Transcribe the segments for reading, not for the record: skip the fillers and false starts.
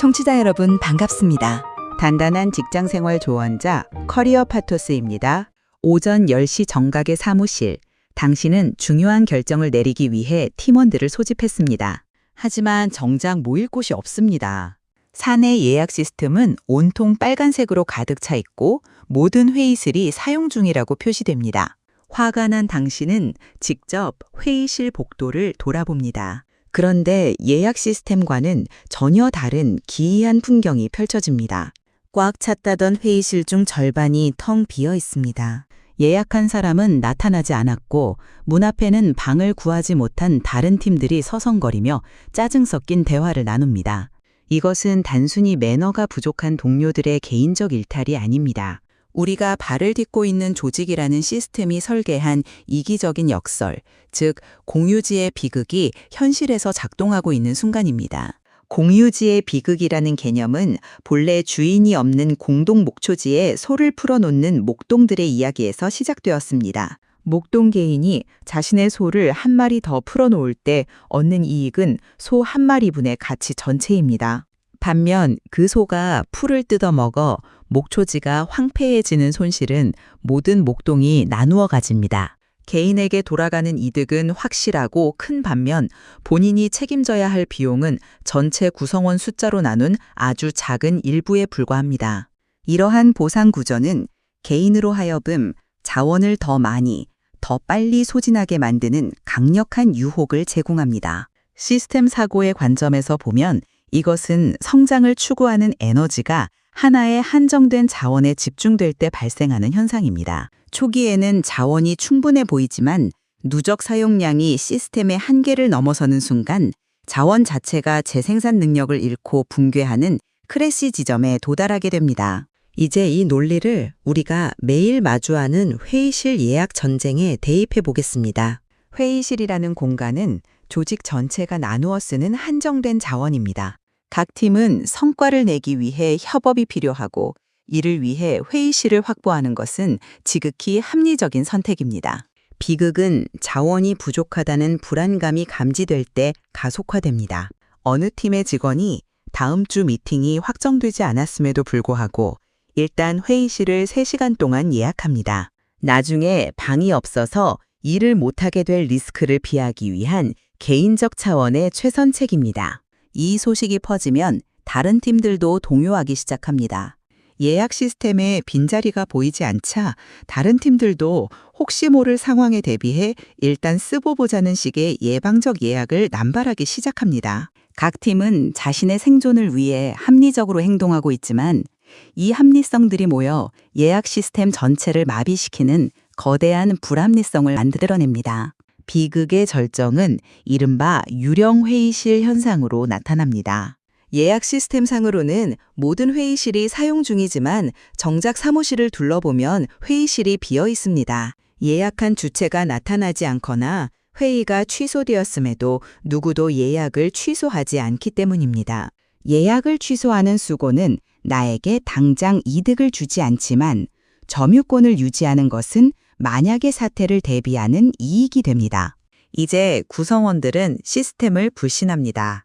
청취자 여러분 반갑습니다. 단단한 직장생활 조언자 커리어 파토스입니다. 오전 10시 정각의 사무실. 당신은 중요한 결정을 내리기 위해 팀원들을 소집했습니다. 하지만 정작 모일 곳이 없습니다. 사내 예약 시스템은 온통 빨간색으로 가득 차 있고 모든 회의실이 사용 중이라고 표시됩니다. 화가 난 당신은 직접 회의실 복도를 돌아봅니다. 그런데 예약 시스템과는 전혀 다른 기이한 풍경이 펼쳐집니다. 꽉 찼다던 회의실 중 절반이 텅 비어 있습니다. 예약한 사람은 나타나지 않았고 문 앞에는 방을 구하지 못한 다른 팀들이 서성거리며 짜증 섞인 대화를 나눕니다. 이것은 단순히 매너가 부족한 동료들의 개인적 일탈이 아닙니다. 우리가 발을 딛고 있는 조직이라는 시스템이 설계한 이기적인 역설, 즉 공유지의 비극이 현실에서 작동하고 있는 순간입니다. 공유지의 비극이라는 개념은 본래 주인이 없는 공동 목초지에 소를 풀어놓는 목동들의 이야기에서 시작되었습니다. 목동 개인이 자신의 소를 한 마리 더 풀어놓을 때 얻는 이익은 소 한 마리분의 가치 전체입니다. 반면 그 소가 풀을 뜯어먹어 목초지가 황폐해지는 손실은 모든 목동이 나누어 가집니다. 개인에게 돌아가는 이득은 확실하고 큰 반면 본인이 책임져야 할 비용은 전체 구성원 숫자로 나눈 아주 작은 일부에 불과합니다. 이러한 보상 구조는 개인으로 하여금 자원을 더 많이, 더 빨리 소진하게 만드는 강력한 유혹을 제공합니다. 시스템 사고의 관점에서 보면 이것은 성장을 추구하는 에너지가 하나의 한정된 자원에 집중될 때 발생하는 현상입니다. 초기에는 자원이 충분해 보이지만 누적 사용량이 시스템의 한계를 넘어서는 순간 자원 자체가 재생산 능력을 잃고 붕괴하는 크래시 지점에 도달하게 됩니다. 이제 이 논리를 우리가 매일 마주하는 회의실 예약 전쟁에 대입해 보겠습니다. 회의실이라는 공간은 조직 전체가 나누어 쓰는 한정된 자원입니다. 각 팀은 성과를 내기 위해 협업이 필요하고 이를 위해 회의실을 확보하는 것은 지극히 합리적인 선택입니다. 비극은 자원이 부족하다는 불안감이 감지될 때 가속화됩니다. 어느 팀의 직원이 다음 주 미팅이 확정되지 않았음에도 불구하고 일단 회의실을 3시간 동안 예약합니다. 나중에 방이 없어서 일을 못하게 될 리스크를 피하기 위한 개인적 차원의 최선책입니다. 이 소식이 퍼지면 다른 팀들도 동요하기 시작합니다. 예약 시스템에 빈자리가 보이지 않자 다른 팀들도 혹시 모를 상황에 대비해 일단 쓰고보자는 식의 예방적 예약을 남발하기 시작합니다. 각 팀은 자신의 생존을 위해 합리적으로 행동하고 있지만 이 합리성들이 모여 예약 시스템 전체를 마비시키는 거대한 불합리성을 만들어냅니다. 비극의 절정은 이른바 유령 회의실 현상으로 나타납니다. 예약 시스템상으로는 모든 회의실이 사용 중이지만 정작 사무실을 둘러보면 회의실이 비어 있습니다. 예약한 주체가 나타나지 않거나 회의가 취소되었음에도 누구도 예약을 취소하지 않기 때문입니다. 예약을 취소하는 수고는 나에게 당장 이득을 주지 않지만 점유권을 유지하는 것은 만약의 사태를 대비하는 이익이 됩니다. 이제 구성원들은 시스템을 불신합니다.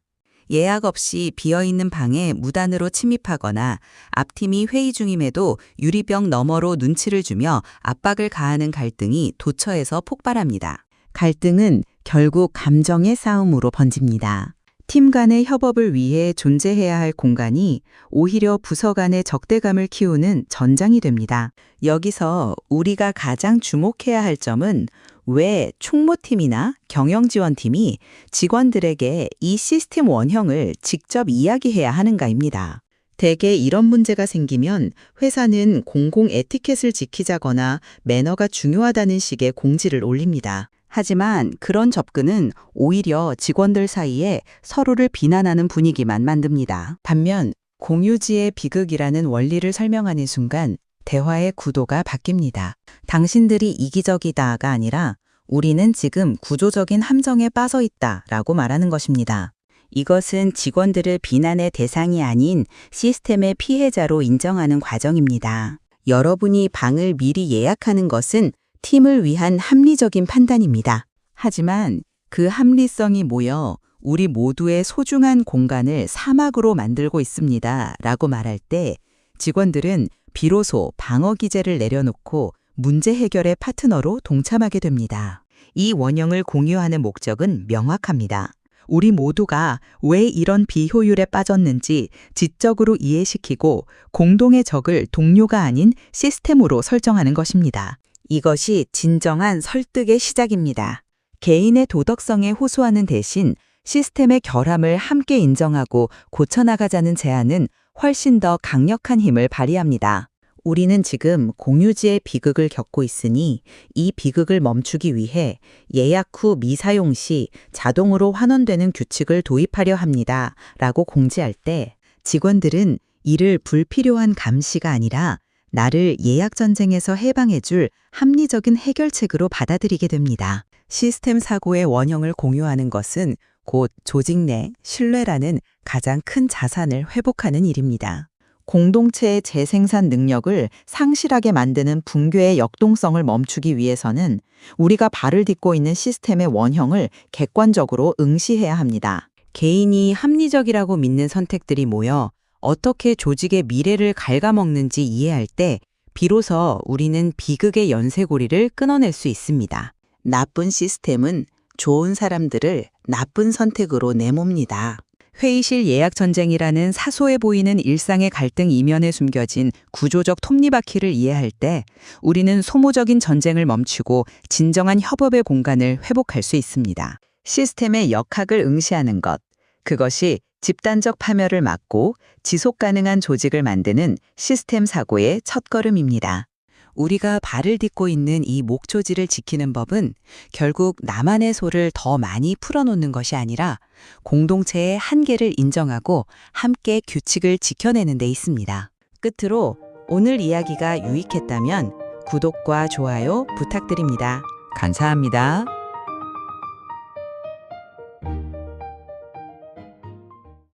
예약 없이 비어있는 방에 무단으로 침입하거나 앞팀이 회의 중임에도 유리병 너머로 눈치를 주며 압박을 가하는 갈등이 도처에서 폭발합니다. 갈등은 결국 감정의 싸움으로 번집니다. 팀 간의 협업을 위해 존재해야 할 공간이 오히려 부서 간의 적대감을 키우는 전장이 됩니다. 여기서 우리가 가장 주목해야 할 점은 왜 총무팀이나 경영지원팀이 직원들에게 이 시스템 원형을 직접 이야기해야 하는가입니다. 대개 이런 문제가 생기면 회사는 공공 에티켓을 지키자거나 매너가 중요하다는 식의 공지를 올립니다. 하지만 그런 접근은 오히려 직원들 사이에 서로를 비난하는 분위기만 만듭니다. 반면 공유지의 비극이라는 원리를 설명하는 순간 대화의 구도가 바뀝니다. 당신들이 이기적이다가 아니라 우리는 지금 구조적인 함정에 빠져 있다라고 말하는 것입니다. 이것은 직원들을 비난의 대상이 아닌 시스템의 피해자로 인정하는 과정입니다. 여러분이 방을 미리 예약하는 것은 팀을 위한 합리적인 판단입니다. 하지만 그 합리성이 모여 우리 모두의 소중한 공간을 사막으로 만들고 있습니다. 라고 말할 때 직원들은 비로소 방어 기제를 내려놓고 문제 해결의 파트너로 동참하게 됩니다. 이 원형을 공유하는 목적은 명확합니다. 우리 모두가 왜 이런 비효율에 빠졌는지 지적으로 이해시키고 공동의 적을 동료가 아닌 시스템으로 설정하는 것입니다. 이것이 진정한 설득의 시작입니다. 개인의 도덕성에 호소하는 대신 시스템의 결함을 함께 인정하고 고쳐나가자는 제안은 훨씬 더 강력한 힘을 발휘합니다. 우리는 지금 공유지의 비극을 겪고 있으니 이 비극을 멈추기 위해 예약 후 미사용 시 자동으로 환원되는 규칙을 도입하려 합니다. 라고 공지할 때 직원들은 이를 불필요한 감시가 아니라 나를 예약 전쟁에서 해방해줄 합리적인 해결책으로 받아들이게 됩니다. 시스템 사고의 원형을 공유하는 것은 곧 조직 내 신뢰라는 가장 큰 자산을 회복하는 일입니다. 공동체의 재생산 능력을 상실하게 만드는 붕괴의 역동성을 멈추기 위해서는 우리가 발을 딛고 있는 시스템의 원형을 객관적으로 응시해야 합니다. 개인이 합리적이라고 믿는 선택들이 모여 어떻게 조직의 미래를 갉아먹는지 이해할 때 비로소 우리는 비극의 연쇄고리를 끊어낼 수 있습니다. 나쁜 시스템은 좋은 사람들을 나쁜 선택으로 내몹니다. 회의실 예약 전쟁이라는 사소해 보이는 일상의 갈등 이면에 숨겨진 구조적 톱니바퀴를 이해할 때 우리는 소모적인 전쟁을 멈추고 진정한 협업의 공간을 회복할 수 있습니다. 시스템의 역학을 응시하는 것, 그것이 집단적 파멸을 막고 지속 가능한 조직을 만드는 시스템 사고의 첫걸음입니다. 우리가 발을 딛고 있는 이 목초지를 지키는 법은 결국 나만의 소를 더 많이 풀어놓는 것이 아니라 공동체의 한계를 인정하고 함께 규칙을 지켜내는 데 있습니다. 끝으로 오늘 이야기가 유익했다면 구독과 좋아요 부탁드립니다. 감사합니다.